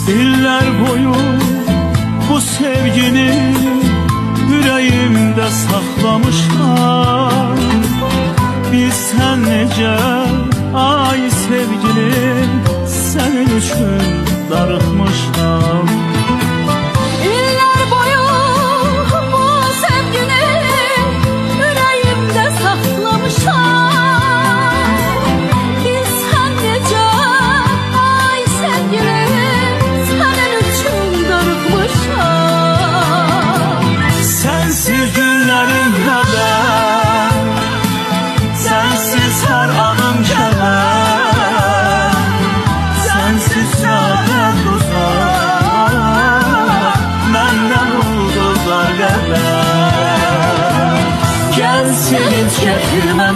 İller boyu bu sevgini yüreğimde saklamışam. Bilsen nece ay sevgilim, senin üçün darıxmışam. İller boyu bu sevgini yüreğimde saklamışam. Bilsen nece ay sevgilim, senin üçün darıxmışam. Sensiz günlerim kadar, sensiz her anım keder, sensiz saadet uzak, menden ulduzlar kadar. Gel sevinç getirme